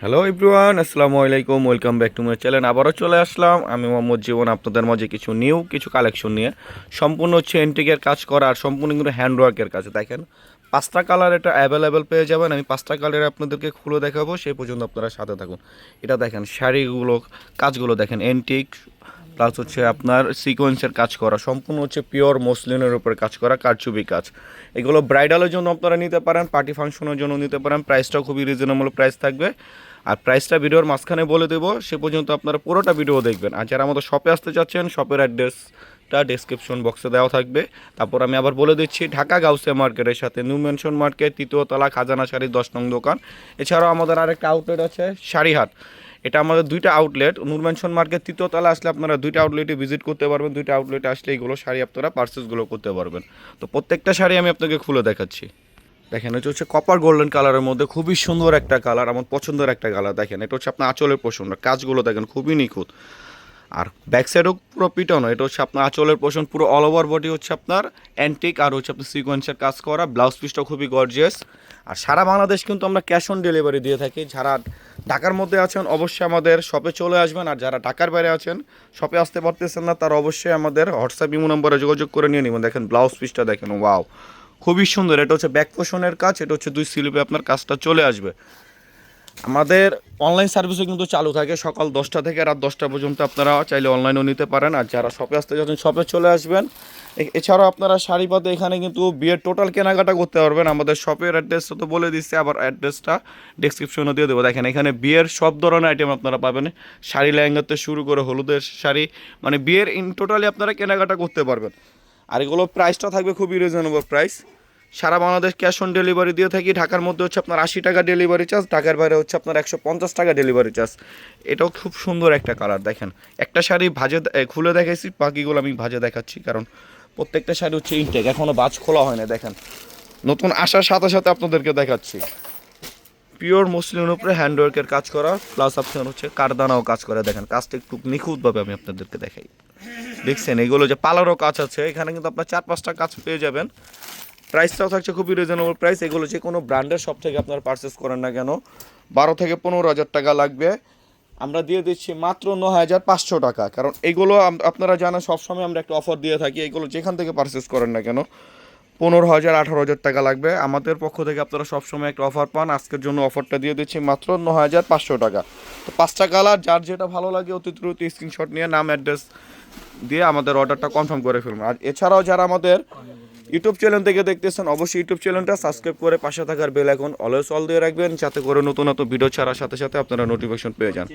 Hello everyone, আসসালামু আলাইকুম। Welcome back to my channel. আবারও চলে আসলাম আমি মোহাম্মদ জীবন আপনাদের মাঝে কিছু কালেকশন নিয়ে। সম্পূর্ণ হচ্ছে এন্টিকের কাজ করা আর সম্পূর্ণ কিন্তু হ্যান্ডওয়ার্কের কাজ। দেখেন, পাঁচটা কালার এটা অ্যাভেলেবেল পেয়ে যাবেন। আমি পাঁচটা কালারে আপনাদেরকে খুলে দেখাবো, সেই পর্যন্ত আপনারা সাথে থাকুন। এটা দেখেন, শাড়িগুলো কাজগুলো দেখেন, এন্টিক প্লাস হচ্ছে আপনার সিকোয়েন্সের কাজ করা, সম্পূর্ণ হচ্ছে পিওর মসলিনের উপরে কাজ করা, কারচুপি কাজ। এগুলো ব্রাইডালের জন্য আপনারা নিতে পারেন, পার্টি ফাংশনের জন্য নিতে পারেন। প্রাইসটাও খুবই রিজনেবল প্রাইস থাকবে। আর প্রাইসটা ভিডিওর মাঝখানে বলে দেবো, সে পর্যন্ত আপনারা পুরোটা ভিডিও দেখবেন। আর যারা আমাদের শপে আসতে চাচ্ছেন, শপের অ্যাড্রেসটা ডেসক্রিপশন বক্সে দেওয়া থাকবে। তারপর আমি আবার বলে দিচ্ছি, ঢাকা গাউসিয়া মার্কেটের সাথে নিউ মেনশন মার্কেট, তৃতীয় তলা, খাজানা শাড়ি 10 নং দোকান। এছাড়াও আমাদের আরেকটা আউটলেট আছে শাড়িহাট। এটা আমাদের দুইটা আউটলেট। নূর মেনশন মার্কেট তৃতীয় তলা আসলে আপনারা দুইটা আউটলেটে ভিজিট করতে পারবেন। দুইটা আউটলেটে আসলে এইগুলো শাড়ি আপনারা পার্চেসগুলো করতে পারবেন। তো প্রত্যেকটা শাড়ি আমি আপনাকে খুলে দেখাচ্ছি। দেখেন, এটা হচ্ছে কপার গোল্ডেন কালারের মধ্যে খুবই সুন্দর একটা কালার, আমার পছন্দের একটা কালার। দেখেন, এটা হচ্ছে আপনার আঁচলের পোষণ, কাজগুলো দেখেন খুবই নিখুঁত। আর ব্যাক সাইডও পুরো পিটানো, এটা হচ্ছে আপনার আঁচলের পোষণ, পুরো অল ওভার বডি হচ্ছে আপনার অ্যান্টিক আর হচ্ছে আপনার সিকোয়েন্সের কাজ করা। ব্লাউজ পিসটাও খুবই গর্জিয়াস। আর সারা বাংলাদেশ কিন্তু আমরা ক্যাশ অন ডেলিভারি দিয়ে থাকি। যারা ঢাকার মধ্যে আছেন অবশ্যই আমাদের শপে চলে আসবেন, আর যারা ঢাকার বাইরে আছেন, শপে আসতে পারতেছেন না, তারা অবশ্যই আমাদের হোয়াটসঅ্যাপ ইমো নম্বরে যোগাযোগ করে নিয়ে নেবেন। দেখেন ব্লাউজ পিসটা দেখেন, ওয়াও, খুবই সুন্দর। এটা হচ্ছে ব্যাক পোষণের কাজ, এটা হচ্ছে 2 স্লিপে আপনার কাজটা চলে আসবে। আমাদের অনলাইন সার্ভিসও কিন্তু চালু থাকে সকাল 10টা থেকে রাত 10টা পর্যন্ত। আপনারা চাইলে অনলাইনেও নিতে পারেন। আর যারা শপে আসতে যাচ্ছেন, শপে চলে আসবেন। এছাড়াও আপনারা শাড়ি পাতে এখানে কিন্তু বিয়ের টোটাল কেনাকাটা করতে পারবেন। আমাদের শপের অ্যাড্রেসটা তো বলে দিচ্ছি, আবার অ্যাড্রেসটা ডেসক্রিপশনে দিয়ে দেবো। দেখেন, এখানে বিয়ের সব ধরনের আইটেম আপনারা পাবেন, শাড়ি লেহেঙ্গাতে শুরু করে হলুদের শাড়ি, মানে বিয়ের ইন টোটালি আপনারা কেনাকাটা করতে পারবেন। আর এগুলো প্রাইসটা থাকবে খুবই রিজনেবল প্রাইস। সারা বাংলাদেশ ক্যাশ অন ডেলিভারি দিয়ে থাকি। ঢাকার মধ্যে হচ্ছে আপনার 80 টাকা ডেলিভারি চার্জ, ঢাকার বাইরে হচ্ছে আপনার 150 টাকা ডেলিভারি চার্জ। এটাও খুব সুন্দর একটা কালার। দেখেন, একটা শাড়ি খুলে দেখাইছি, বাকিগুলো আমি ভাজে দেখাচ্ছি, কারণ প্রত্যেকটা শাড়ি হচ্ছে ইনটেক, এখনও বাজ খোলা হয় না। দেখেন, নতুন আসার সাথে সাথে আপনাদেরকে দেখাচ্ছি। পিওর মসলিনের উপরে হ্যান্ডওয়ার্কের কাজ করা, প্লাস আপনার হচ্ছে কারদানাও কাজ করে। দেখেন, কাজটা একটু নিখুঁতভাবে আমি আপনাদেরকে দেখাই। দেখছেন, এগুলো যে পালারও কাজ আছে, এখানে কিন্তু আপনার 4-5টা কাজ পেয়ে যাবেন। প্রাইসটাও থাকছে খুবই রিজনেবল প্রাইস। এগুলো যে কোনো ব্র্যান্ডের শপ থেকে আপনারা পারচেস করেন না কেন, 12 থেকে 15 হাজার টাকা লাগবে। আমরা দিয়ে দিচ্ছি মাত্র 9,500 টাকা। কারণ এগুলো আপনারা জানেন, সবসময় আমরা একটা অফার দিয়ে থাকি। এগুলো যেখান থেকে পারচেস করেন না কেন, 15,000 18,000 টাকা লাগবে। আমাদের পক্ষ থেকে আপনারা সবসময় একটা অফার পান। আজকের জন্য অফারটা দিয়ে দিচ্ছি মাত্র 9,500 টাকা। তো 5টা কালার, যার যেটা ভালো লাগে অতি দ্রুত স্ক্রিনশট নিয়ে নাম অ্যাড্রেস দিয়ে আমাদের অর্ডারটা কনফার্ম করে ফেলুন। আর এছাড়াও যারা আমাদের ইউটিউব চ্যানেল থেকে দেখতেছেন, অবশ্যই ইউটিউব চ্যানেলটা সাবস্ক্রাইব করে পাশে থাকার বেল আইকন অলওয়েজ অল দিয়ে রাখবেন, যাতে করে নতুন নতুন ভিডিও ছাড়ার সাথে সাথে আপনারা নোটিফিকেশন পেয়ে যান।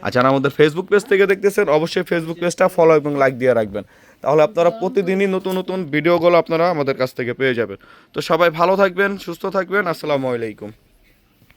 আর যারা আমাদের ফেসবুক পেজ থেকে দেখতেছেন, অবশ্যই ফেসবুক পেজটা ফলো এবং লাইক দিয়ে রাখবেন, তাহলে আপনারা প্রতিদিনই নতুন নতুন ভিডিওগুলো আপনারা আমাদের কাছ থেকে পেয়ে যাবেন। তো সবাই ভালো থাকবেন, সুস্থ থাকবেন। আসসালামু আলাইকুম।